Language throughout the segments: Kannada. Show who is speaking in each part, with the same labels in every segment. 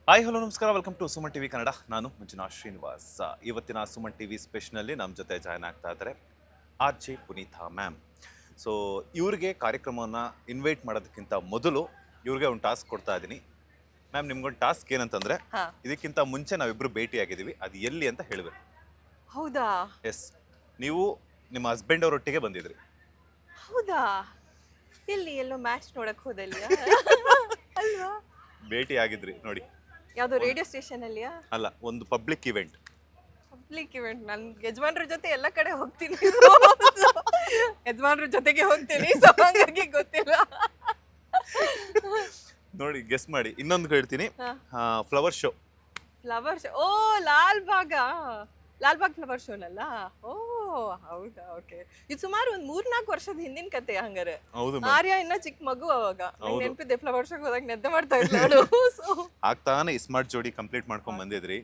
Speaker 1: ಹಾಯ್ ಹಲೋ ನಮಸ್ಕಾರ, welcome to Suman TV Kannada. ನಾನು ಮಂಜುನಾಥ್ ಶ್ರೀನಿವಾಸ್. ಇವತ್ತಿನ ಸುಮನ್ ಟಿವಿ ಸ್ಪೆಷನಲ್ಲಿ ನಮ್ಮ ಜೊತೆ ಜಾಯ್ನ್ ಆಗ್ತಾ ಇದ್ದಾರೆ RJ ಪುನೀತಾ ಮ್ಯಾಮ್. ಸೊ ಇವ್ರಿಗೆ ಕಾರ್ಯಕ್ರಮವನ್ನು ಇನ್ವೈಟ್ ಮಾಡೋದಕ್ಕಿಂತ ಮೊದಲು ಇವ್ರಿಗೆ ಒಂದು ಟಾಸ್ಕ್ ಕೊಡ್ತಾ ಇದ್ದೀನಿ. ಮ್ಯಾಮ್, ನಿಮ್ಗೊಂದು ಟಾಸ್ಕ್ ಏನಂತಂದರೆ, ಇದಕ್ಕಿಂತ ಮುಂಚೆ ನಾವಿಬ್ಬರು ಭೇಟಿಯಾಗಿದ್ದೀವಿ, ಅದು ಎಲ್ಲಿ ಅಂತ ಹೇಳಬೇಕು.
Speaker 2: ಹೌದಾ?
Speaker 1: ಎಸ್, ನೀವು ನಿಮ್ಮ ಹಸ್ಬೆಂಡ್ ಅವರೊಟ್ಟಿಗೆ ಬಂದಿದ್ರಿ.
Speaker 2: ಹೌದಾ? ಎಲ್ಲಿ? ಎಲ್ಲೋ ಮ್ಯಾಚ್ ನೋಡಕ್ ಹೋದಲ್ಲಿ ಅಲ್ವಾ?
Speaker 1: ಭೇಟಿ ಆಗಿದ್ರಿ ನೋಡಿ.
Speaker 2: ಯಾವ್ದೋ ರೇಡಿಯೋ ಸ್ಟೇಷನ್ ಅಲ್ಲಿಯಾ?
Speaker 1: ಅಲ್ಲ, ಒಂದು ಪಬ್ಲಿಕ್ ಇವೆಂಟ್.
Speaker 2: Public event. ನನ್ ಯಜಮಾನ್ರ ಜೊತೆ ಎಲ್ಲ ಕಡೆ ಹೋಗ್ತೀನಿ. ಯಜಮಾನ್ರ ಜೊತೆಗೆ ಹೋಗ್ತೀನಿ, ಸೊ ಹಂಗಾಗಿ ಗೊತ್ತಿಲ್ಲ.
Speaker 1: ನೋಡಿ, ಗೆಸ್ ಮಾಡಿ. ಇನ್ನೊಂದು ಹೇಳ್ತೀನಿ, ಫ್ಲವರ್ ಶೋ.
Speaker 2: Flower show? ಓ, ಲಾಲ್ಬಾಗ್ ಫ್ಲವರ್ ಶೋನಲ್ಲ? ಓ ಹೌದಾ, ಓಕೆ. ಇದು ಸುಮಾರು ಒಂದು 3-4 ವರ್ಷದ ಹಿಂದಿನ ಕತೆ ಹಂಗಾರೆ. ಆರ್ಯ ಇನ್ನ ಚಿಕ್ಕ ಮಗು ಅವಾಗ. ನೆನಪಿದೆ, ಫ್ಲವರ್ ಶೋಗೆ ಹೋದಾಗ ನಿದ್ದೆ ಮಾಡ್ತಾ ಇದ್ಲು.
Speaker 1: ಆಗ್ತಾನೆ ಸ್ಮಾರ್ಟ್ ಜೋಡಿ ಕಂಪ್ಲೀಟ್ ಮಾಡ್ಕೊಂಡ್ ಬಂದಿದ್ರಿ.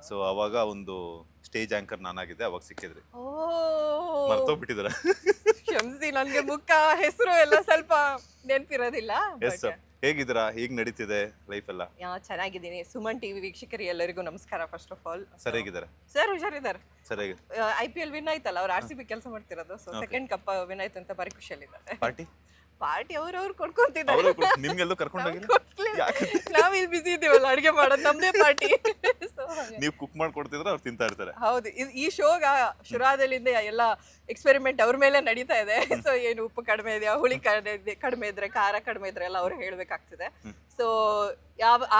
Speaker 1: ಸೊ ಅವಾಗ ಒಂದು ಸ್ಟೇಜ್ ಆಂಕರ್ ನಾನಾಗಿದ್ದೆ, ಅವಾಗ ಸಿಕ್ಕಿದ್ರಿ. ಮರ್ತೋಗ್ಬಿಟ್ಟಿದಾರ?
Speaker 2: ಕ್ಷಮಿಸಿ, ನನ್ಗೆ ಮುಖ ಹೆಸರು ಎಲ್ಲ ಸ್ವಲ್ಪ ನೆನಪಿರೋದಿಲ್ಲ.
Speaker 1: ಹೇಗಿದ್ದೀರಾ? ಹೇಗ್ ನಡೀತಿದೆ ಲೈಫ್ ಎಲ್ಲ?
Speaker 2: ಚೆನ್ನಾಗಿದ್ದೀನಿ. ಸುಮನ್ ಟಿವಿ ವೀಕ್ಷಕರಿಗೆ ಎಲ್ಲರಿಗೂ ನಮಸ್ಕಾರ. ಫಸ್ಟ್ ಆಫ್ ಆಲ್
Speaker 1: ಸರಿಯಾಗಿದ್ದಾರೆ
Speaker 2: ಸರ್? ಹುಷಾರಿದ್ದಾರೆ.
Speaker 1: ಸರಿಯಾಗಿ.
Speaker 2: IPL ವಿನ್ ಆಯ್ತಲ್ಲ, ಅವ್ರು RCB ಕೆಲಸ ಮಾಡ್ತಿರೋದು. ಸೊ ಸೆಕೆಂಡ್ ಕಪ್ ವಿನ್ ಆಯ್ತು ಅಂತ ಭಾರಿ ಖುಷಿಯಲ್ಲಿದ್ದಾರೆ. ಪಾರ್ಟಿ ಅವ್ರವ್ರು ಕೊಡ್ಕೊಂತಿದ್ದಾರೆ.
Speaker 1: ನಿಮ್ಗೆಲ್ಲೂ ಕರ್ಕೊಂಡೋಗಿ
Speaker 2: ನಾವ್ ಇಲ್ಲಿ ಬಿಸಿ ಇದೀವಲ್ಲ, ಅಡಿಗೆ ಮಾಡೋದು ನಮ್ದೇ ಪಾರ್ಟಿ.
Speaker 1: ನೀವು ಕುಕ್ ಮಾಡ್ಕೊಡ್ತಿದ್ರೆ ಅವ್ರು ತಿಂತಾ ಇರ್ತಾರೆ.
Speaker 2: ಹೌದು, ಈ ಶೋಗ ಶುರುವಾದಲ್ಲಿಂದ ಎಲ್ಲ ಎಕ್ಸ್ಪೆರಿಮೆಂಟ್ ಅವ್ರ ಮೇಲೆ ನಡೀತಾ ಇದೆ. ಸೊ ಏನು ಉಪ್ಪು ಕಡಿಮೆ ಇದೆಯಾ, ಹುಳಿ ಕಡಿಮೆ ಇದ್ರೆ, ಖಾರ ಕಡಿಮೆ ಇದ್ರೆ ಎಲ್ಲ ಅವ್ರು ಹೇಳ್ಬೇಕಾಗ್ತಿದೆ. ಸೊ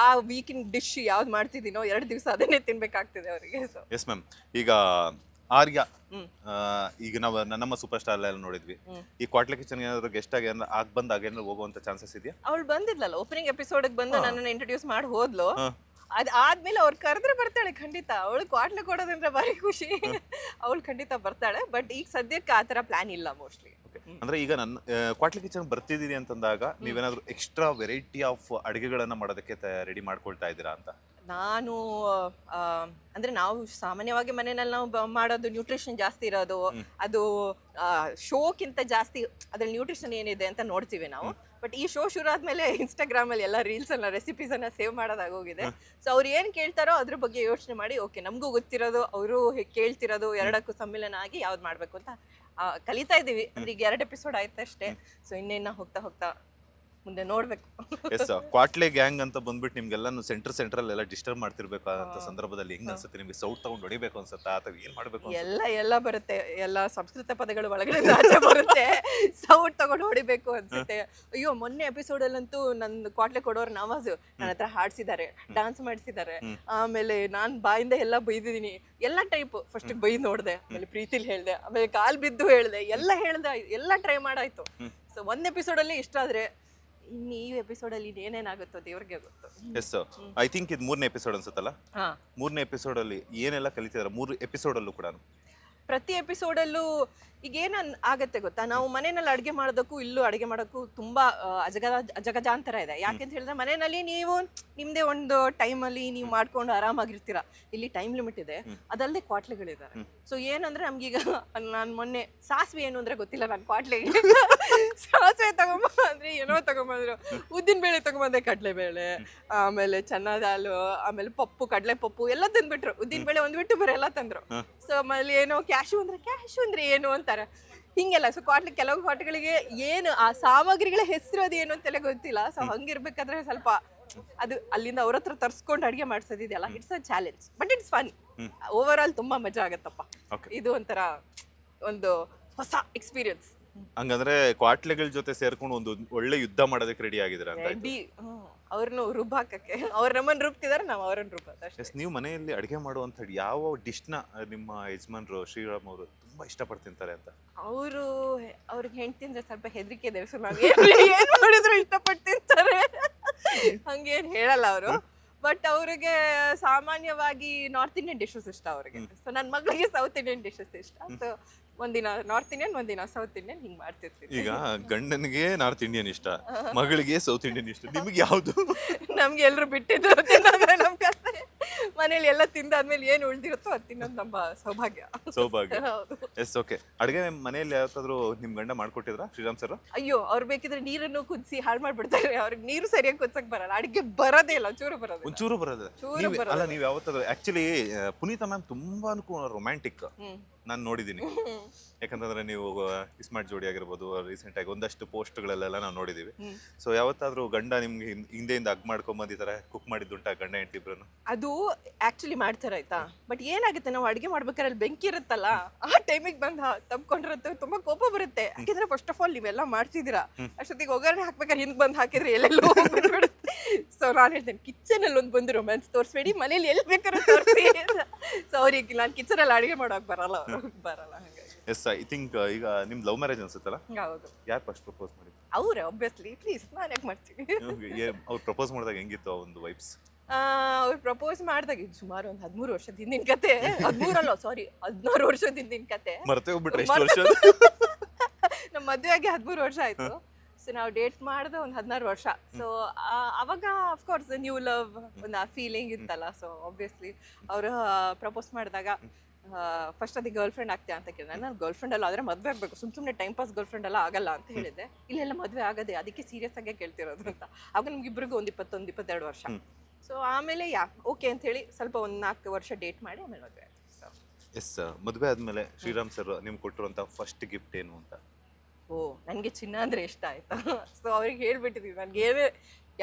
Speaker 2: ಆ ವೀಕಿನ ಡಿಶ್ ಯಾವ್ದು ಮಾಡ್ತಿದ್ದೀನೋ 2 ದಿವಸ ಅದನ್ನೇ ತಿನ್ಬೇಕಾಗ್ತಿದೆ ಅವರಿಗೆ. So
Speaker 1: yes ma'am. ಈಗ ಆರ್ಯ, ಈಗ ನಾವು ನಮ್ಮ ಸೂಪರ್ ಸ್ಟಾರ್ ಎಲ್ಲ ನೋಡಿದ್ವಿ. ಈ ಕ್ವಾಟ್ಲೆ ಕಿಚನ್ ಏನಾದ್ರು ಗೆಸ್ಟ್ ಆಗಿ ಬಂದಾಗ ಏನಾದ್ರು ಹೋಗುವಂತ ಚಾನ್ಸಸ್ ಇದೆಯಾ?
Speaker 2: ಅವಳು ಬಂದಿದ್ಲಲ್ಲ ಓಪನಿಂಗ್ ಎಪಿಸೋಡ್ ಬಂದು ನನ್ನನ್ನು ಇಂಟ್ರೊಡ್ಯೂಸ್ ಮಾಡಿ ಹೋದ್ಲು. ಆದ್ಮೇಲೆ ಅವ್ರು ಕರೆದ್ರೆ ಬರ್ತಾಳೆ ಖಂಡಿತ. ಅವಳು ಕ್ವಾಟ್ಲೆ ಕೊಡೋದಂದ್ರೆ ಭಾರಿ ಖುಷಿ. ಅವಳು ಖಂಡಿತ ಬರ್ತಾಳೆ. ಬಟ್ ಈಗ ಸದ್ಯಕ್ಕೆ ಆ ತರ ಪ್ಲಾನ್ ಇಲ್ಲ ಮೋಸ್ಟ್ಲಿ.
Speaker 1: ಅಂದ್ರೆ ಈಗ ನನ್ನ ಕ್ವಾಟ್ಲೆ ಕಿಚನ್ ಬರ್ತಿದ್ದೀರಿ ಅಂತಂದಾಗ ನೀವೇನಾದ್ರು ಎಕ್ಸ್ಟ್ರಾ ವೆರೈಟಿ ಆಫ್ ಅಡುಗೆಗಳನ್ನ ಮಾಡೋದಕ್ಕೆ ರೆಡಿ ಮಾಡ್ಕೊಳ್ತಾ ಇದ್ದೀರಾ ಅಂತ?
Speaker 2: ನಾನು ಅಂದ್ರೆ ನಾವು ಸಾಮಾನ್ಯವಾಗಿ ಮನೆಯಲ್ಲಿ ನಾವು ಮಾಡೋದು ನ್ಯೂಟ್ರಿಷನ್ ಜಾಸ್ತಿ ಇರೋದು, ಅದು ಶೋಕ್ಕಿಂತ ಜಾಸ್ತಿ ಅದ್ರಲ್ಲಿ ನ್ಯೂಟ್ರಿಷನ್ ಏನಿದೆ ಅಂತ ನೋಡ್ತೀವಿ ನಾವು. ಬಟ್ ಈ ಶೋ ಶುರು ಆದ್ಮೇಲೆ ಇನ್ಸ್ಟಾಗ್ರಾಮ್ ಅಲ್ಲಿ ಎಲ್ಲ ರೀಲ್ಸ್ ಅನ್ನ ರೆಸಿಪೀಸ್ ಅನ್ನ ಸೇವ್ ಮಾಡೋದಾಗೋಗಿದೆ. ಸೊ ಅವ್ರು ಏನ್ ಕೇಳ್ತಾರೋ ಅದ್ರ ಬಗ್ಗೆ ಯೋಚನೆ ಮಾಡಿ, ಓಕೆ ನಮಗೂ ಗೊತ್ತಿರೋದು ಅವರು ಕೇಳ್ತಿರೋದು ಎರಡಕ್ಕೂ ಸಮ್ಮಿಲನ ಆಗಿ ಯಾವ್ದು ಮಾಡ್ಬೇಕು ಅಂತ ಕಲಿತಾ ಇದೀವಿ. ಅಂದ್ರೆ ಈಗ 2 ಎಪಿಸೋಡ್ ಆಯ್ತಷ್ಟೇ. ಸೊ ಇನ್ನೇನ ಹೋಗ್ತಾ ಹೋಗ್ತಾ ಮುಂದೆ ನೋಡ್ಬೇಕು.
Speaker 1: ಎಸ್, ಕ್ವಾಟ್ಲೆ ಗ್ಯಾಂಗ್ ಅಂತ ಬಂದ್ಬಿಟ್ಟು ನಿಮ್ಗೆಲ್ಲ ಸೆಂಟ್ರಲ್ ಎಲ್ಲ ಡಿಸ್ಟರ್ಬ್ ಮಾಡ್ತಿರ್ಬೇಕಾದಂತ ಸಂದರ್ಭದಲ್ಲಿ ಹೆಂಗ್ ಅನ್ಸುತ್ತೆ ನಿಮ್ಗೆ? ಸೌಟ್ ತಗೊಂಡು ಹೊಡಿಬೇಕು ಅನ್ಸುತ್ತಾ ಅಥವಾ ಏನ್ ಮಾಡ್ಬೇಕು?
Speaker 2: ಎಲ್ಲ ಬರುತ್ತೆ, ಎಲ್ಲ ಸಂಸ್ಕೃತ ಪದಗಳು ಒಳಗಡೆ ಆಚೆ ಬರುತ್ತೆ. ಸೌಟ್ ತಗೊಂಡು ಹೊಡಿಬೇಕು ಅನ್ಸುತ್ತೆ. ಅಯ್ಯೋ, ಮೊನ್ನೆ ಎಪಿಸೋಡ್ ಅಲ್ಲಂತೂ ನನ್ನ ಕ್ವಾಟ್ಲೆ ಕೊಡೋರು ನವಾಜು ನನ್ನ ಹತ್ರ ಹಾಡ್ಸಿದ್ದಾರೆ, ಡಾನ್ಸ್ ಮಾಡಿಸಿದ್ದಾರೆ. ಆಮೇಲೆ ನಾನ್ ಬಾಯಿಂದ ಎಲ್ಲ ಬೈದಿದ್ದೀನಿ, ಎಲ್ಲ ಟೈಪ್. ಫಸ್ಟ್ ಬೈದ್ ನೋಡ್ದೆ, ಆಮೇಲೆ ಪ್ರೀತಿಲಿ ಹೇಳ್ದೆ, ಆಮೇಲೆ ಕಾಲ್ ಬಿದ್ದು ಹೇಳ್ದೆ, ಎಲ್ಲ ಟ್ರೈ ಮಾಡಾಯ್ತು. ಸೊ 1 ಎಪಿಸೋಡ್ ಅಲ್ಲಿ ಇಷ್ಟ ಆದ್ರೆ ಇನ್ನು ಈ ಎಪಿಸೋಡ್ ಅಲ್ಲಿ ಏನೇನಾಗುತ್ತೋ ದೇವ್ರಿಗೆ ಗೊತ್ತು.
Speaker 1: ಎಸ್, ಐ ಥಿಂಕ್ ಇದು 3ನೇ ಎಪಿಸೋಡ್ ಅನ್ಸುತ್ತಲ್ಲ? 3ನೇ ಎಪಿಸೋಡ್ ಅಲ್ಲಿ ಏನೆಲ್ಲ ಕಲಿತಿದಾರೆ 3 ಎಪಿಸೋಡ್ ಅಲ್ಲೂ ಕೂಡ?
Speaker 2: ಪ್ರತಿ ಎಪಿಸೋಡಲ್ಲೂ ಈಗ ಏನ್ ಆಗತ್ತೆ ಗೊತ್ತಾ, ನಾವು ಮನೆಯಲ್ಲಿ ಅಡುಗೆ ಮಾಡೋದಕ್ಕೂ ಇಲ್ಲೂ ಅಡುಗೆ ಮಾಡೋಕ್ಕೂ ತುಂಬಾ ಅಜಗಜಾಂತರ ಇದೆ. ಯಾಕೆಂತ ಹೇಳಿದ್ರೆ ಮನೆಯಲ್ಲಿ ನೀವು ನಿಮ್ದೇ ಒಂದು ಟೈಮಲ್ಲಿ ನೀವು ಮಾಡ್ಕೊಂಡು ಆರಾಮಾಗಿರ್ತೀರಾ. ಇಲ್ಲಿ ಟೈಮ್ ಲಿಮಿಟ್ ಇದೆ, ಅದಲ್ಲದೆ ಕ್ವಾಟ್ಲೆಗಳಿದ್ದಾರೆ. ಸೊ ಏನಂದ್ರೆ ನಮ್ಗೀಗ ನಾನು ಮೊನ್ನೆ ಸಾಸಿವೆ ಏನು ಅಂದ್ರೆ ಗೊತ್ತಿಲ್ಲ, ನಾನು ಕ್ವಾಟ್ಲೆಗೆ ಸಾಸಿವೆ ತಗೊಂಬ ಅಂದ್ರೆ ಏನೋ ತಗೊಂಬಂದ್ರು, ಉದ್ದಿನ ಬೇಳೆ ತಗೊಂಬಂದೆ, ಕಡಲೆಬೇಳೆ, ಆಮೇಲೆ ಚೆನ್ನ ದಾಲು, ಆಮೇಲೆ ಪಪ್ಪು, ಕಡಲೆ ಪಪ್ಪು ಎಲ್ಲ ತಂದ್ಬಿಟ್ರು. ಉದ್ದಿನ ಬೇಳೆ ಒಂದು ಬಿಟ್ಟು ಬೇರೆ ಎಲ್ಲ ತಂದ್ರು. ಸೊ ಆಮೇಲೆ ಏನೋ ಕ್ಯಾಶು ಅಂದ್ರೆ ಏನು ಅಂತಾರೆ ಹಿಂಗೆಲ್ಲ. ಸೊ ಕೆಲವು ಕ್ವಾಟ್ಗಳಿಗೆ ಏನು ಆ ಸಾಮಗ್ರಿಗಳ ಹೆಸರು ಅದೇನು ಅಂತೆಲ್ಲ ಗೊತ್ತಿಲ್ಲ. ಸೊ ಹಂಗಿರ್ಬೇಕಾದ್ರೆ ಸ್ವಲ್ಪ ಅದು ಅಲ್ಲಿಂದ ಅವ್ರ ಹತ್ರ ತರ್ಸ್ಕೊಂಡು ಅಡುಗೆ ಮಾಡ್ಸೋದಿದೆಯಲ್ಲ, it's a challenge. But it's fun. Overall ತುಂಬಾ ಮಜಾ ಆಗತ್ತಪ್ಪ. ಇದು ಒಂಥರ ಒಂದು ಹೊಸ ಎಕ್ಸ್ಪೀರಿಯನ್ಸ್.
Speaker 1: ಹಂಗಂದ್ರೆ ಕ್ವಾಟ್ಲೆಗಳ ಜೊತೆ ಸೇರ್ಕೊಂಡು ಒಂದು ಒಳ್ಳೆ ಯುದ್ಧ ಮಾಡೋದಕ್ಕೆ ರೆಡಿ ಆಗಿದ್ದೀರಾ ಅಂತ?
Speaker 2: ಅವ್ರನ್ನು ರುಬ್ಬಾಕಕ್ಕೆ. ಅವ್ರು ನಮ್ಮನ್ನು ರುಬ್ತಿದಾರೆ, ನಾವು ಅವ್ರನ್ನ ರುಬ್ಬಾಕಷ್ಟೇ.
Speaker 1: ನೀವು ಮನೆಯಲ್ಲಿ ಅಡುಗೆ ಮಾಡುವಂತ ಯಾವ ಡಿಶ್ನ ನಿಮ್ಮ ಯಜಮಾನ್ರು ಶ್ರೀರಾಮ್ ಅವರು ತುಂಬಾ ಇಷ್ಟಪಟ್ಟು ತಿಂತಾರೆ ಅಂತ?
Speaker 2: ಅವ್ರಿಗೆ ಹೆಂಡ್ತಿ ಅಂದ್ರೆ ಸ್ವಲ್ಪ ಹೆದರಿಕೆ ಇದೆ. ಸೊ ನಾವು ಏನ್ ಮಾಡಿದ್ರು ಇಷ್ಟಪಟ್ಟು ತಿಂತಾರೆ, ಹಂಗೇನ್ ಹೇಳಲ್ಲ ಅವರು. ಬಟ್ ಅವ್ರಿಗೆ ಸಾಮಾನ್ಯವಾಗಿ ನಾರ್ತ್ ಇಂಡಿಯನ್ ಡಿಶಸ್ ಇಷ್ಟ ಅವ್ರಿಗೆ. ಸೊ ನನ್ನ ಮಗಳಿಗೆ ಸೌತ್ ಇಂಡಿಯನ್ ಡಿಶಸ್ ಇಷ್ಟ. ಸೊ ಒಂದಿನ ನಾರ್ತ್ ಇಂಡಿಯನ್, ಒಂದಿನ ಸೌತ್ ಇಂಡಿಯನ್ ಹಿಂಗ್ ಮಾಡ್ತಿರ್ತೀವಿ.
Speaker 1: ಈಗ ಗಂಡನಿಗೆ ನಾರ್ತ್ ಇಂಡಿಯನ್ ಇಷ್ಟ, ಮಗಳಿಗೆ ಸೌತ್ ಇಂಡಿಯನ್ ಇಷ್ಟ, ನಿಮ್ಗೆ ಯಾವ್ದು?
Speaker 2: ನಮ್ಗೆ ಎಲ್ರು ಬಿಟ್ಟಿದ್ರು ತಿನ್ನೋದ್ರೆ ನಮ್ ಕತೆ. ಮನೇಲಿ ಎಲ್ಲ ತಿಂದಾದ್ಮೇಲೆ ಏನು ಉಳ್ದಿರುತ್ತೋ ಅದು ತಿನ್ನೋದು ನಮ್ಮ ಸೌಭಾಗ್ಯ.
Speaker 1: ಸೌಭಾಗ್ಯ.
Speaker 2: ಹೌದು.
Speaker 1: Yes, okay. ಅಡುಗೆ ಮನೆಯಲ್ಲಿ ಯಾವತ್ತಾದ್ರೂ ನಿಮ್ ಗಂಡ ಮಾಡ್ಕೊಟ್ಟಿದ್ರಾ ಶ್ರೀರಾಮ್ ಸರ್?
Speaker 2: ಅಯ್ಯೋ, ಅವ್ರು ಬೇಕಿದ್ರೆ ನೀರನ್ನು ಕುದಿಸಿ ಹಾಳು ಮಾಡ್ಬಿಡ್ತಾರೆ. ಅವ್ರಿಗೆ ನೀರು ಸರಿಯಾಗಿ ಕುದ್ಸಕ್ ಬರಲ್ಲ, ಅಡಿಗೆ ಬರೋದೇ ಇಲ್ಲ, ಒಂಚೂರು ಬರೋದಿಲ್ಲ.
Speaker 1: ಒಂಚೂರು ಬರೋದು.
Speaker 2: ಚೂರು ಬರೋದಿಲ್ಲ.
Speaker 1: ಅಲ್ಲ, ನೀವು ಯಾವತ್ತಾದ್ರೂ ಆಕ್ಚುಲಿ ಪುನೀತಾ ಮ್ಯಾಮ್ ತುಂಬಾ ರೊಮ್ಯಾಂಟಿಕ್ ನಾನು ನೋಡಿದ್ದೀನಿ. ಯಾಕಂತಂದ್ರೆ ನೀವು ಸ್ಮಾರ್ಟ್ ಜೋಡಿ ಆಗಿರ್ಬೋದು, ರೀಸೆಂಟ್ ಆಗಿ ಒಂದಷ್ಟು ಪೋಸ್ಟ್ಗಳಲ್ಲೆಲ್ಲ ನಾವು ನೋಡಿದೀವಿ. ಸೊ ಯಾವತ್ತಾದ್ರೂ ಗಂಡ ನಿಮ್ಗೆ ಹಿಂದೆಯಿಂದ ಹಗ್ ಮಾಡ್ಕೊಂಬಂದ್ ಈ ತರ ಕುಕ್ ಮಾಡಿದ್ದುಂಟಾ ಗಂಡ ಹೆಂಡತಿ ಇಬ್ರು?
Speaker 2: ಅದು ಆಕ್ಚುಲಿ ಮಾಡ್ತಾರೆ ಆಯ್ತಾ, ಬಟ್ ಏನಾಗುತ್ತೆ, ನಾವು ಅಡಿಗೆ ಮಾಡ್ಬೇಕಾದ್ರೆ ಅಲ್ಲಿ ಬೆಂಕಿ ಇರುತ್ತಲ್ಲ, ಆ ಟೈಮಿಗೆ ಬಂದು ತಪ್ಕೊಂಡಿರುತ್ತೆ, ತುಂಬಾ ಕೋಪ ಬರುತ್ತೆ. ಯಾಕಂದ್ರೆ ಫಸ್ಟ್ ಆಫ್ ಆಲ್ ನೀವೆಲ್ಲ ಮಾಡ್ತಿದ್ದೀರಾ, ಅಷ್ಟೊತ್ತಿಗೆ ಒಗ್ಗರಣೆ ಹಾಕ್ಬೇಕಾದ್ರೆ ಹಿಂದ್ ಬಂದು ಹಾಕಿದ್ರೆ ಎಲ್ಲೆಲ್ಲೋ ಹೋಗ್ಬಿಡುತ್ತೆ. ಸೊ ನಾನು ಹೇಳ್ತೇನೆ, ಕಿಚನ್ ಅಲ್ಲಿ ಒಂದು ಬಂದು ರೊಮ್ಯಾನ್ಸ್ ತೋರಿಸ್ಬೇಡಿ, ಮನೇಲಿ ಎಲ್ಲಿ ಬೇಕಾದ್ರೂ ತೋರಿಸಿ. ಸೊ ಅವ್ರಿಗೆ ನಾನು ಕಿಚನ್ ಅಲ್ಲಿ ಅಡಿಗೆ ಮಾಡೋಕೆ ಬರಲ್ಲ ಹಾಗಾಗಿ.
Speaker 1: ಎಸ್, ಐ ಥಿಂಕ್ ಈಗ ನಿಮ್ ಲವ್ ಮ್ಯಾರೇಜ್ ಅನ್ಸುತ್ತಲ್ಲ?
Speaker 2: ಹೌದು.
Speaker 1: ಯಾರು ಫಸ್ಟ್ ಪ್ರಪೋಸ್ ಮಾಡಿದ್ರು?
Speaker 2: ಅವ್ರೆ ಆಬ್ವಿಯಸ್ಲಿ, ಪ್ಲೀಸ್ ನಾನು ಯಾಕೆ ಮಾಡ್ತೀನಿ.
Speaker 1: ಅವ್ರು ಪ್ರಪೋಸ್ ಮಾಡಿದಾಗ ಹೆಂಗಿತ್ತು ಆ ಒಂದು ವೈಬ್ಸ್?
Speaker 2: ಅವ್ರು ಪ್ರಪೋಸ್ ಮಾಡಿದಾಗ ಇದು ಸುಮಾರು ಒಂದು 13 ವರ್ಷದ ಹಿಂದಿನ ಕತೆ. 13 ಅಲ್ಲ, ಸಾರಿ 16 ವರ್ಷದ ಹಿಂದಿನ ಕತೆ.
Speaker 1: ಮರ್ತೇ ಹೋಗ್ಬಿಟ್ರೆ ಎಷ್ಟು ವರ್ಷ?
Speaker 2: ನಮ್ಮ ಮದುವೆ ಆಗಿ 13 ವರ್ಷ ಆಯ್ತು. ಸೊ ನಾವು ಡೇಟ್ ಮಾಡಿದ ಒಂದು 16 ವರ್ಷ. ಸೊ ಅವಾಗ ಅಫ್ಕೋರ್ಸ್ ನ್ಯೂ ಲವ್ ಒಂದು ಆ ಫೀಲಿಂಗ್ ಇತ್ತಲ್ಲ. ಸೊ ಆಬ್ವಿಯಸ್ಲಿ ಅವರು ಪ್ರಪೋಸ್ ಮಾಡಿದಾಗ ಫಸ್ಟ್ ಅದಕ್ಕೆ ಗರ್ಲ್ ಫ್ರೆಂಡ್ ಆಗ್ತೀಯಾ ಅಂತ ಕೇಳಿದೆ. ನಾನು ಗರ್ಲ್ ಫ್ರೆಂಡ್ ಅಲ್ಲ, ಆದರೆ ಮದುವೆ ಆಗಬೇಕು, ಸುಮ್ಮನೆ ಟೈಮ್ ಪಾಸ್ ಗರ್ಲ್ ಫ್ರೆಂಡ್ ಎಲ್ಲ ಆಗಲ್ಲ ಅಂತ ಹೇಳಿದೆ. ಇಲ್ಲೆಲ್ಲ ಮದುವೆ ಆಗದೆ, ಅದಕ್ಕೆ ಸೀರಿಯಸ್ ಆಗೇ ಕೇಳ್ತಿರೋದು ಅಂತ. ಆಗ ನಮ್ಗಿಬ್ರಿಗೂ ಒಂದು 21-22 ವರ್ಷ. ಸೊ ಆಮೇಲೆ ಓಕೆ ಅಂತ ಹೇಳಿ ಸ್ವಲ್ಪ ಒಂದು 4 ವರ್ಷ ಡೇಟ್ ಮಾಡಿ ಆಮೇಲೆ ಮದುವೆ ಆಯ್ತು. ಸೊ
Speaker 1: ಎಸ್, ಮದುವೆ ಆದ್ಮೇಲೆ ಶ್ರೀರಾಮ್ ಸರ್ ನಿಮ್ಗೆ ಕೊಟ್ಟಿರುವಂತ ಫಸ್ಟ್ ಗಿಫ್ಟ್ ಏನು ಅಂತ?
Speaker 2: ನನಗೆ ಚಿನ್ನ ಅಂದರೆ ಇಷ್ಟ ಆಯ್ತಾ. ಸೊ ಅವ್ರಿಗೆ ಹೇಳ್ಬಿಟ್ಟಿದ್ದೀವಿ, ನನಗೆ ಏನೇ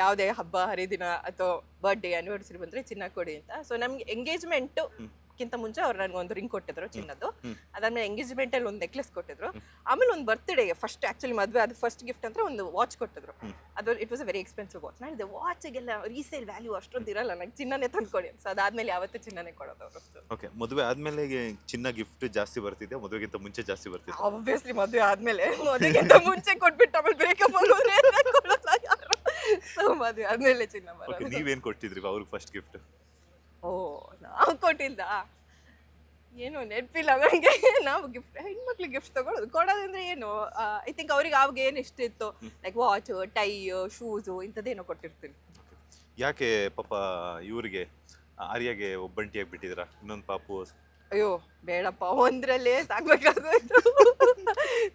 Speaker 2: ಯಾವುದೇ ಹಬ್ಬ ಹರಿದಿನ ಅಥವಾ ಬರ್ಡೇ ಆ್ಯನಿವರ್ಸರಿ ಬಂದರೆ ಚಿನ್ನ ಕೊಡಿ ಅಂತ. ಸೊ ನಮ್ಗೆ ಎಂಗೇಜ್ಮೆಂಟು ಕಿಂತ ಮುಂಚೆ ಅವ್ರು ನನಗೆ ಒಂದು ರಿಂಗ್ ಕೊಟ್ಟಿದ್ರು ಚಿನ್ನದ್ದು. ಅದಾದ್ಮೇಲೆ ಎಂಗೇಜ್ಮೆಂಟ್ ಅಲ್ಲಿ ಒಂದು ನೆಕ್ಲೆಸ್ ಕೊಟ್ಟಿದ್ರು. ಆಮೇಲೆ ಒಂದು ಬರ್ತ್ಡೇಗೆ ಫಸ್ಟ್ ಆಕ್ಚುಲಿ ಮದುವೆ ಅದು ಫಸ್ಟ್ ಗಿಫ್ಟ್ ಅಂತ ಒಂದು ವಾಚ್ ಕೊಟ್ಟಿದ್ರು. ಅದು it was a very expensive watch. ನಾನಿದೆ ವಾಚಿಗೆಲ್ಲ ರೀಸೇಲ್ ವ್ಯಾಲ್ಯೂ ಅಷ್ಟೊಂದು ಇರಲ್ಲ, ನಂಗೆ ಚಿನ್ನನೇ ತಂದ್ಕೊಡಿ. ಸೊ ಅದಾದ್ಮೇಲೆ ಯಾವತ್ತೂ ಚಿನ್ನನೇ ಕೊಡೋದು ಅವರು.
Speaker 1: ಓಕೆ, ಮದುವೆ ಆದ್ಮೇಲೆ ಚಿನ್ನ ಗಿಫ್ಟ್ ಜಾಸ್ತಿ ಬರ್ತಿದೆ, ಮದುವೆಗಿಂತ ಮುಂಚೆ ಜಾಸ್ತಿ ಬರ್ತಿದೆ?
Speaker 2: ಆಬ್ವಿಯಸ್ಲಿ ಮದುವೆ ಆದ್ಮೇಲೆ, ಮದುವೆಗಿಂತ ಮುಂಚೆ ಕೊಟ್ಬಿಟ್ಟು ಆಮೇಲೆ ಬ್ರೇಕಪ್ ಆಗೋದ್ರೆ ಕೊಡೋಲ್ಲ ಯಾರು. ಸೊ ಮದುವೆ ಆದ್ಮೇಲೆ ಚಿನ್ನ ಬರೋದು.
Speaker 1: ನೀವೇನ್ ಕೊಟ್ಟಿದ್ರಿ ಅವ್ರಿಗೆ ಫಸ್ಟ್ ಗಿಫ್ಟ್?
Speaker 2: ನಾವು ಕೊಟ್ಟಿದ್ದ ಏನು ನೆನಪಿಲ್ಲ ನನಗೆ. ನಾವು ಗಿಫ್ಟ್, ಹೆಣ್ಮಕ್ಳಿಗೆ ಗಿಫ್ಟ್ ಕೊಡೋದಂದ್ರೆ ಏನು, ಐ ಥಿಂಕ್ ಅವ್ರಿಗೆ ಆವಾಗ ಏನು ಇಷ್ಟ ಇತ್ತು, ಲೈಕ್ ವಾಚ್, ಟೈ, ಶೂಸು ಇಂಥದ್ದೇನೋ ಕೊಟ್ಟಿರ್ತೀನಿ.
Speaker 1: ಯಾಕೆ ಪಾಪ ಇವರಿಗೆ ಆರ್ಯಾಗೆ ಒಬ್ಬಂಟಿಯಾಗಿ ಬಿಟ್ಟಿದ್ರ? ಇನ್ನೊಂದು ಪಾಪು?
Speaker 2: ಅಯ್ಯೋ ಬೇಡಪ್ಪ, ಒಂದ್ರಲ್ಲೇ ಸಾಕ್ಬೇಕಾಗೋಯ್ತು.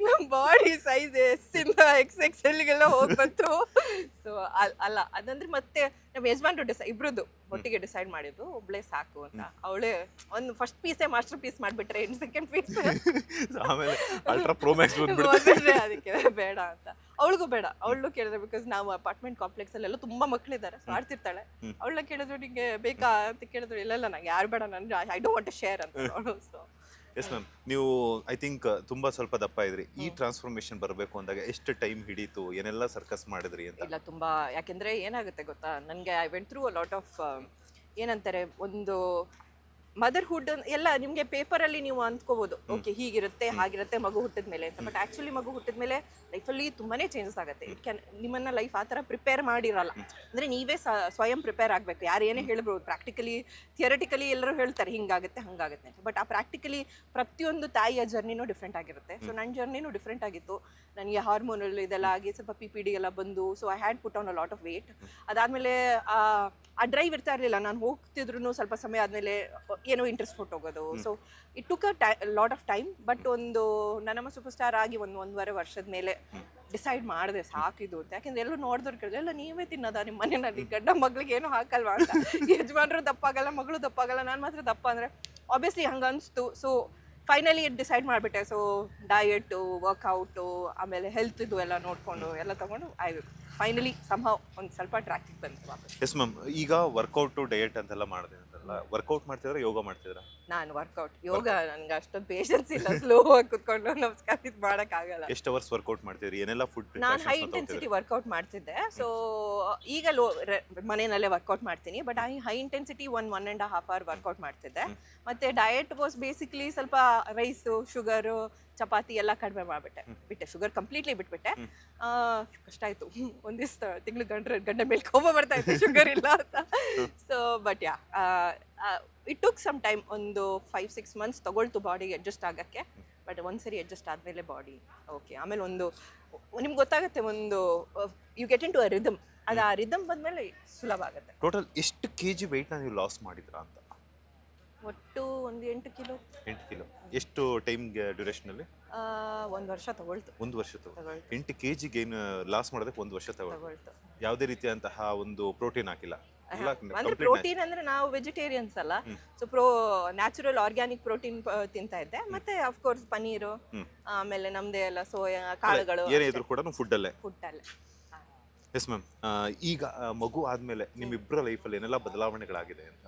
Speaker 2: ನಮ್ಮ ಬಾಡಿ ಸೈಜ್ ಎಸ್ಸಿಂದ XXLಗೆಲ್ಲ ಹೋಗ್ಬಂತು. ಸೊ ಅಲ್ಲ, ಅದಂದ್ರೆ ಮತ್ತೆ ನಮ್ಮ ಯಜಮಾನ್ರು ಇಬ್ರದ್ದು ಒಟ್ಟಿಗೆ ಡಿಸೈಡ್ ಮಾಡಿದ್ದು, ಒಬ್ಳೆ ಸಾಕು ಅಂತ. ಅವಳೇ ಒಂದು ಫಸ್ಟ್ ಪೀಸೇ ಮಾಸ್ಟರ್ ಪೀಸ್ ಮಾಡಿಬಿಟ್ರೆ, ಇನ್ನು ಸೆಕೆಂಡ್ ಪೀಸ್
Speaker 1: ಆಮೇಲೆ ಅಲ್ಟ್ರಾ ಪ್ರೋ ಮ್ಯಾಕ್ಸ್
Speaker 2: ಬಂದ್ಬಿಟ್ರೆ ಅದಕ್ಕೆ ಬೇಡ ಅಂತ. ಅವಳಿಗೂ ಬೇಡ, ಅವಳು ಕೇಳಿದ್ರೆ, ಬಿಕಾಸ್ ನಾವು ಅಪಾರ್ಟ್ಮೆಂಟ್ ಕಾಂಪ್ಲೆಕ್ಸ್ ಅಲ್ಲೆಲ್ಲ ತುಂಬಾ ಮಕ್ಕಳಿದ್ದಾರೆ, ಆಡ್ತಿರ್ತಾಳೆ. ಅವಳನ್ನ ಕೇಳಿದ್ರು ನಿಂಗೆ ಬೇಕಾ ಅಂತ ಕೇಳಿದ್ರು, ಇಲ್ಲ ನಂಗೆ ಯಾರು ಬೇಡ, ನನ್ಗೆ I don't want to share ಅಂತ ಅವಳು. ಸೊ
Speaker 1: ಎಸ್ ಮ್ಯಾಮ್, ನೀವು ಐ ಥಿಂಕ್ ತುಂಬಾ ಸ್ವಲ್ಪ ದಪ್ಪ ಇದ್ರಿ. ಈ ಟ್ರಾನ್ಸ್ಫಾರ್ಮೇಶನ್ ಬರಬೇಕು ಅಂದಾಗ ಎಷ್ಟು ಟೈಮ್ ಹಿಡೀತು, ಏನೆಲ್ಲ ಸರ್ಕಸ್ ಮಾಡಿದ್ರಿ ಅಂತ?
Speaker 2: ಇಲ್ಲ, ತುಂಬಾ, ಯಾಕೆಂದ್ರೆ ಏನಾಗುತ್ತೆ ಗೊತ್ತಾ, ನನಗೆ I went through a lot of ಏನಂತಾರೆ, ಒಂದು ಮದರ್ಹುಡ್ ಎಲ್ಲ ನಿಮಗೆ ಪೇಪರಲ್ಲಿ ನೀವು ಅಂದ್ಕೋಬೋದು, ಓಕೆ ಹೀಗಿರುತ್ತೆ ಹಾಗಿರುತ್ತೆ ಮಗು ಹುಟ್ಟಿದ ಮೇಲೆ ಅಂತ. ಬಟ್ ಆ್ಯಕ್ಚುಲಿ ಮಗು ಹುಟ್ಟಿದ ಮೇಲೆ ಲೈಫಲ್ಲಿ ತುಂಬಾ ಚೇಂಜಸ್ ಆಗುತ್ತೆ. ಇಟ್ ಕ್ಯಾನ್, ನಿಮ್ಮನ್ನು ಲೈಫ್ ಆ ಥರ ಪ್ರಿಪೇರ್ ಮಾಡಿರಲ್ಲ. ಅಂದರೆ ನೀವೇ ಸ್ವಯಂ ಪ್ರಿಪೇರ್ ಆಗಬೇಕು. ಯಾರು ಏನೇ ಹೇಳ್ಬೋದು, ಪ್ರಾಕ್ಟಿಕಲಿ ಥಿಯರಿಟಿಕಲಿ ಎಲ್ಲರೂ ಹೇಳ್ತಾರೆ ಹಿಂಗಾಗುತ್ತೆ ಹಂಗಾಗುತ್ತೆ ಅಂತ. ಬಟ್ ಆ ಪ್ರಾಕ್ಟಿಕಲಿ ಪ್ರತಿಯೊಂದು ತಾಯಿಯ ಜರ್ನಿನೂ ಡಿಫ್ರೆಂಟ್ ಆಗಿರುತ್ತೆ. ಸೊ ನನ್ನ ಜರ್ನಿನೂ ಡಿಫ್ರೆಂಟ್ ಆಗಿತ್ತು. ನನಗೆ ಹಾರ್ಮೋನಲ್ ಇದೆಲ್ಲ ಆಗಿ ಸ್ವಲ್ಪ PPD ಎಲ್ಲ ಬಂದು, so I had put on a lot of wait. ಅದಾದಮೇಲೆ ಆ ಡ್ರೈವ್ ಇರ್ತಾ ಇರಲಿಲ್ಲ. ನಾನು ಹೋಗ್ತಿದ್ರು ಸ್ವಲ್ಪ ಸಮಯ ಆದಮೇಲೆ ಏನೋ ಇಂಟ್ರೆಸ್ಟ್ ಹೊಟ್ಟೋಗೋದು. So it took lot of time. But ಒಂದು ನನ್ನಮ್ಮ ಸೂಪರ್ ಸ್ಟಾರ್ ಆಗಿ 1.5 ವರ್ಷದ ಮೇಲೆ ಡಿಸೈಡ್ ಮಾಡಿದೆ ಸಾಕಿದು ಅಂತ. ಯಾಕೆಂದ್ರೆ ಎಲ್ಲರೂ ನೋಡಿದವ್ರು ಕೇಳಿದ್ರೆ, ಎಲ್ಲ ನೀವೇ ತಿನ್ನೋದ ನಿಮ್ಮ ಮನೆಯಲ್ಲಿ, ಗಂಡ ಮಗಳಿಗೆ ಏನೂ ಹಾಕಲ್ವಾ ಅಂತ. ಯಜಮಾನ್ರು ದಪ್ಪಾಗಲ್ಲ, ಮಗಳು ದಪ್ಪಾಗಲ್ಲ, ನಾನು ಮಾತ್ರ ದಪ್ಪ ಅಂದರೆ ಆಬ್ವಿಯಸ್ಲಿ ಹಂಗೆ ಅನಿಸ್ತು. ಸೊ ಫೈನಲಿ ಡಿಸೈಡ್ ಮಾಡಿಬಿಟ್ಟೆ. ಸೊ ಡಯಟು, ವರ್ಕೌಟು, ಆಮೇಲೆ ಹೆಲ್ತ್ ಇದು ಎಲ್ಲ ನೋಡಿಕೊಂಡು ಎಲ್ಲ ತೊಗೊಂಡು ಫೈನಲಿ ಸಂಭವ ಒಂದು ಸ್ವಲ್ಪ ಟ್ರ್ಯಾಕಿಗೆ ಬಂತು ವಾಪಸ್.
Speaker 1: ಎಸ್ ಮ್ಯಾಮ್, ಈಗ ವರ್ಕೌಟು ಡಯಟ್ ಅಂತೆಲ್ಲ ಮಾಡಿದೆ ಅಂತಲ್ಲ, ವರ್ಕೌಟ್ ಮಾಡ್ತಿದ್ರೆ ಯೋಗ ಮಾಡ್ತಿದ್ರ?
Speaker 2: ನಾನು ವರ್ಕೌಟ್, ಯೋಗ ನನಗೆ ಅಷ್ಟೊಂದು ಪೇಷನ್ಸ್ ಇಲ್ಲ, ಸ್ಲೋ ಆಗಿ ಕುತ್ಕೊಂಡು ನಮಸ್ಕಾರ ಇದು ಮಾಡೋಕ್ಕಾಗಲ್ಲ.
Speaker 1: ಎಷ್ಟು ಅವರ್ಸ್ ವರ್ಕೌಟ್ ಮಾಡ್ತಿದ್ರಿ? ಏನೆಲ್ಲ ಫುಡ್?
Speaker 2: ನಾನು ಹೈ ಇಂಟೆನ್ಸಿಟಿ ವರ್ಕೌಟ್ ಮಾಡ್ತಿದ್ದೆ. ಸೊ ಈಗ ಮನೆಯಲ್ಲೇ ವರ್ಕೌಟ್ ಮಾಡ್ತೀನಿ. But high intensity 1.5 hour workout ಮಾಡ್ತಿದ್ದೆ. ಮತ್ತು ಡಯಟ್ ವಾಸ್ ಬೇಸಿಕ್ಲಿ ಸ್ವಲ್ಪ ರೈಸು, ಶುಗರು, ಚಪಾತಿ ಎಲ್ಲ ಕಡಿಮೆ ಬಿಟ್ಟೆ. ಶುಗರ್ ಕಂಪ್ಲೀಟ್ಲಿ ಬಿಟ್ಬಿಟ್ಟೆ. ಕಷ್ಟ ಆಯಿತು, ಒಂದಿಷ್ಟು ತಿಂಗಳು ಗಂಡ ಮೇಲೆ ಕೋಪ ಬರ್ತಾ ಇತ್ತು ಶುಗರ್ ಇಲ್ಲ ಅಂತ. So but it took some time, ಒಂದು 5-6 months ತಗೊಳ್ತು ಬಾಡಿಗೆ ಅಡ್ಜಸ್ಟ್ ಆಗೋಕ್ಕೆ. ಬಟ್ ಒಂದ್ಸರಿ ಅಡ್ಜಸ್ಟ್ ಆದಮೇಲೆ ಬಾಡಿ ಓಕೆ. ಆಮೇಲೆ ನಿಮ್ಗೆ ಗೊತ್ತಾಗುತ್ತೆ, ಒಂದು you get into a rhythm. ಅದು ಆ ರಿದಮ್ ಬಂದಮೇಲೆ ಸುಲಭ ಆಗುತ್ತೆ.
Speaker 1: ಟೋಟಲ್ ಎಷ್ಟು kg ವೆಯ್ಟ್ನ ನೀವು ಲಾಸ್ ಮಾಡಿದ್ರಾ ಅಂತ?
Speaker 2: ಒಟ್ಟು ಒಂದು 8 ಕಿಲೋ.
Speaker 1: 8 ಕಿಲೋ. ಎಷ್ಟು ಟೈಮ್ಗೆ ಡ್ಯೂರೇಷನಲ್ಲಿ?
Speaker 2: 1 ವರ್ಷ ತಗೊಳ್ತು.
Speaker 1: 1 ವರ್ಷ 8 kg ಗೇನ್ ಲಾಸ್ ಮಾಡೋದಕ್ಕೆ 1 ವರ್ಷ ತಗೊಳ್ತು. ಯಾವುದೇ ರೀತಿಯಂತಹ ಒಂದು ಪ್ರೋಟೀನ್ ಹಾಕಿಲ್ಲ?
Speaker 2: ಅಂದ್ರೆ ಪ್ರೋಟೀನ್ ಅಂದ್ರೆ ನಾವು ವೆಜಿಟೇರಿಯನ್ಸ್ ಅಲ್ಲ, ಸೊ ನ್ಯಾಚುರಲ್ ಆರ್ಗ್ಯಾನಿಕ್ ಪ್ರೋಟೀನ್ ತಿಂತಾ ಇದ್ದೆ. ಮತ್ತೆ ಆಫ್ ಕೋರ್ಸ್ ಪನೀರು, ಆಮೇಲೆ ನಮ್ದೇ ಎಲ್ಲ ಸೋಯಾ ಕಾಳುಗಳು,
Speaker 1: ಏನೇ ಇದ್ರು ಕೂಡ ಫುಡ್ ಅಲ್ಲೇ. ಎಸ್ ಮ್ಯಾಮ್, ಈಗ ಮಗು ಆದ್ಮೇಲೆ ನಿಮ್ಮಿಬ್ಬರ ಲೈಫಲ್ಲಿ ಏನೆಲ್ಲ ಬದಲಾವಣೆಗಳಾಗಿದೆ ಅಂತ?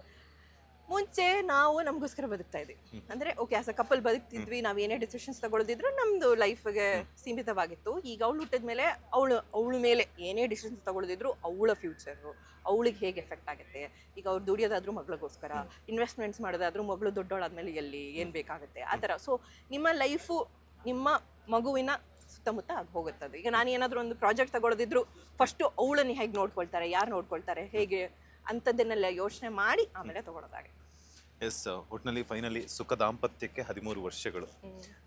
Speaker 2: ಮುಂಚೆ ನಾವು ನಮಗೋಸ್ಕರ ಬದುಕ್ತಾ ಇದ್ವಿ, ಅಂದ್ರೆ ಓಕೆ ಆಸ್ ಅ ಕಪಲ್ ಬದುಕ್ತಿದ್ವಿ, ನಾವು ಏನೇ ಡಿಸಿಷನ್ಸ್ ತಗೊಳ್ದಿದ್ರು ನಮ್ದು ಲೈಫ್ಗೆ ಸೀಮಿತವಾಗಿತ್ತು. ಈಗ ಅವಳು ಹುಟ್ಟಿದ್ಮೇಲೆ ಅವಳ ಮೇಲೆ ಏನೇ ಡಿಸಿಷನ್ಸ್ ತಗೊಳ್ದಿದ್ರು ಅವಳ ಫ್ಯೂಚರು, ಅವಳಿಗೆ ಹೇಗೆ ಎಫೆಕ್ಟ್ ಆಗುತ್ತೆ. ಈಗ ಅವ್ರು ದುಡಿಯೋದಾದ್ರೂ ಮಗಳಿಗೋಸ್ಕರ, ಇನ್ವೆಸ್ಟ್ಮೆಂಟ್ಸ್ ಮಾಡೋದಾದ್ರೂ ಮಗಳು ದೊಡ್ಡವಳಾದ್ಮೇಲೆ ಎಲ್ಲಿ ಏನು ಬೇಕಾಗುತ್ತೆ ಆ ಥರ. ಸೊ ನಿಮ್ಮ ಲೈಫು ನಿಮ್ಮ ಮಗುವಿನ ಸುತ್ತಮುತ್ತ ಆಗಿ ಹೋಗುತ್ತದೆ. ಈಗ ನಾನು ಏನಾದರೂ ಒಂದು ಪ್ರಾಜೆಕ್ಟ್ ತಗೊಳ್ಳೋದಿದ್ರು ಫಸ್ಟು ಅವಳನ್ನು ಹೇಗೆ ನೋಡ್ಕೊಳ್ತಾರೆ, ಯಾರು ನೋಡ್ಕೊಳ್ತಾರೆ, ಹೇಗೆ ಅಂಥದ್ದನ್ನೆಲ್ಲ ಯೋಚನೆ ಮಾಡಿ ಆಮೇಲೆ ತಗೊಳ್ಳೋದಾಗೆ.
Speaker 1: ಎಸ್, ಒಟ್ಟಿನಲ್ಲಿ ಫೈನಲಿ ಸುಖ ದಾಂಪತ್ಯಕ್ಕೆ 13 ವರ್ಷಗಳು.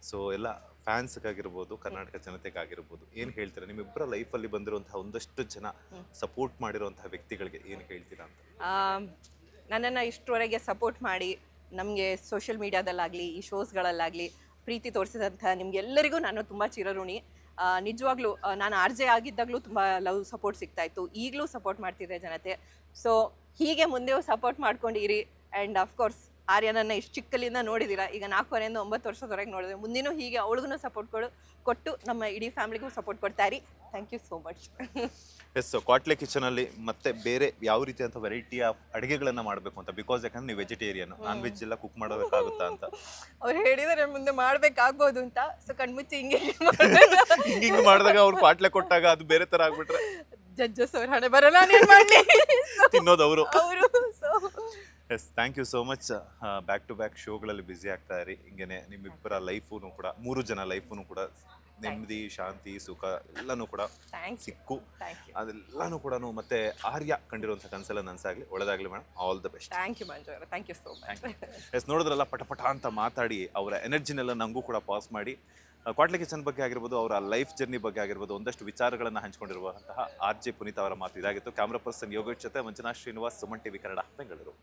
Speaker 1: ಸೊ ಎಲ್ಲ ಫ್ಯಾನ್ಸ್ಗಾಗಿರ್ಬೋದು, ಕರ್ನಾಟಕ ಜನತೆಗಾಗಿರ್ಬೋದು, ಏನು ಹೇಳ್ತೀರಾ? ನಿಮ್ಮಿಬ್ಬರ ಲೈಫಲ್ಲಿ ಬಂದಿರುವಂತಹ ಒಂದಷ್ಟು ಜನ ಸಪೋರ್ಟ್ ಮಾಡಿರುವಂತಹ ವ್ಯಕ್ತಿಗಳಿಗೆ ಏನು ಹೇಳ್ತೀರಾ ಅಂತ?
Speaker 2: ನನ್ನನ್ನು ಇಷ್ಟರವರೆಗೆ ಸಪೋರ್ಟ್ ಮಾಡಿ ನಮಗೆ ಸೋಷಿಯಲ್ ಮೀಡಿಯಾದಲ್ಲಾಗಲಿ ಈ ಶೋಸ್ಗಳಲ್ಲಾಗಲಿ ಪ್ರೀತಿ ತೋರಿಸಿದಂಥ ನಿಮಗೆಲ್ಲರಿಗೂ ನಾನು ತುಂಬ ಚಿರಋಣಿ. ನಿಜವಾಗ್ಲೂ ನಾನು RJ ಆಗಿದ್ದಾಗಲೂ ತುಂಬ ಲವ್ ಸಪೋರ್ಟ್ ಸಿಗ್ತಾಯಿತ್ತು, ಈಗಲೂ ಸಪೋರ್ಟ್ ಮಾಡ್ತಿದ್ದೆ ಜನತೆ. ಸೊ ಹೀಗೆ ಮುಂದೆಯೂ ಸಪೋರ್ಟ್ ಮಾಡ್ಕೊಂಡಿರಿ. ಆ್ಯಂಡ್ ಅಫ್ಕೋರ್ಸ್ ಆರ್ಯನನ್ನು ಇಷ್ಟು ಚಿಕ್ಕಲಿಂದ ನೋಡಿದ್ದೀರಾ, ಈಗ 4 ವರ್ಷದಿಂದ 9 ವರ್ಷದವರೆಗೆ ನೋಡಿದ್ರೆ ಮುಂದಿನೂ ಹೀಗೆ ಅವಳಿಗೂ ಸಪೋರ್ಟ್ ಕೊಟ್ಟು ನಮ್ಮ ಇಡೀ ಫ್ಯಾಮಿಲಿಗೂ ಸಪೋರ್ಟ್ ಕೊಡ್ತಾ ಇರಿ. Thank you so much.
Speaker 1: Yes, ಕ್ವಾಟ್ಲೆ ಕಿಚನಲ್ಲಿ ಮತ್ತೆ ಬೇರೆ ಯಾವ ರೀತಿಯಂಥ ವೆರೈಟಿ ಆಫ್ ಅಡುಗೆಗಳನ್ನು ಮಾಡಬೇಕು ಅಂತ? ಬಿಕಾಸ್ ಯಾಕಂದ್ರೆ ನೀವು ವೆಜಿಟೇರಿಯನ್, ನಾನ್ ವೆಜ್ ಎಲ್ಲ ಕುಕ್ ಮಾಡೋದಕ್ಕಾಗುತ್ತಾ ಅಂತ?
Speaker 2: ಅವ್ರು ಹೇಳಿದರೆ ಮುಂದೆ ಮಾಡ್ಬೇಕಾಗ್ಬೋದು ಅಂತ. ಸೊ ಕಣ್ಮುಚ್ಚಿ ಹಿಂಗೆ
Speaker 1: ಹಿಂಗೆ ಮಾಡಿದಾಗ ಅವ್ರು ಕ್ವಾಟ್ಲೆ ಕೊಟ್ಟಾಗ ಅದು ಬೇರೆ ಥರ ಆಗ್ಬಿಟ್ರೆ
Speaker 2: ಜಡ್ಜಸ್ ಅವ್ರ ಹಣೆ ಬರಲ್ಲ, ನಾನೇನು ಮಾಡಲಿ,
Speaker 1: ತಿನ್ನೋದು ಅವರು.
Speaker 2: So
Speaker 1: yes, thank you so much. Back to back ಶೋಗಳಲ್ಲಿ ಬ್ಯುಸಿ ಆಗ್ತಾ ಇರಿ. ಹಿಂಗೇನೆ ನಿಮ್ಮಿಬ್ಬರ ಲೈಫೂ ಕೂಡ, 3 ಜನ ಲೈಫೂ ಕೂಡ ನೆಮ್ಮದಿ, ಶಾಂತಿ, ಸುಖ ಎಲ್ಲನೂ ಕೂಡ ಸಿಕ್ಕು. ಅದೆಲ್ಲನೂ ಕೂಡ ಮತ್ತೆ ಆರ್ಯ ಕಂಡಿರುವಂಥ ಕನಸೆಲ್ಲ ನನಸಾಗಲಿ, ಒಳ್ಳೆದಾಗಲಿ madam. All the best.
Speaker 2: Thank you Manju ಅವರ, thank you so much.
Speaker 1: Yes, ನೋಡಿದ್ರಲ್ಲ ಪಟ ಅಂತ ಮಾತಾಡಿ ಅವರ ಎನರ್ಜಿನೆಲ್ಲ ನನಗೂ ಕೂಡ ಪಾಸ್ ಮಾಡಿ ಕ್ವಾಟ್ಲೆ ಕಿಚನ್ ಬಗ್ಗೆ ಆಗಿರ್ಬೋದು, ಅವರ ಲೈಫ್ ಜರ್ನಿ ಬಗ್ಗೆ ಆಗಿರ್ಬೋದು, ಒಂದಷ್ಟು ವಿಚಾರಗಳನ್ನು ಹಂಚಿಕೊಂಡಿರುವಂತಹ RJ ಪುನೀತ್ ಅವರ ಮಾತು ಇದಾಗಿತ್ತು. ಕ್ಯಾಮ್ರಾ ಪರ್ಸನ್ ಯೋಗೇಶ್ ಜೊತೆ ಮಂಜುನಾಥ್ ಶ್ರೀನಿವಾಸ್, ಸುಮನ್ TV ಕನ್ನಡ, ಬೆಂಗಳೂರು.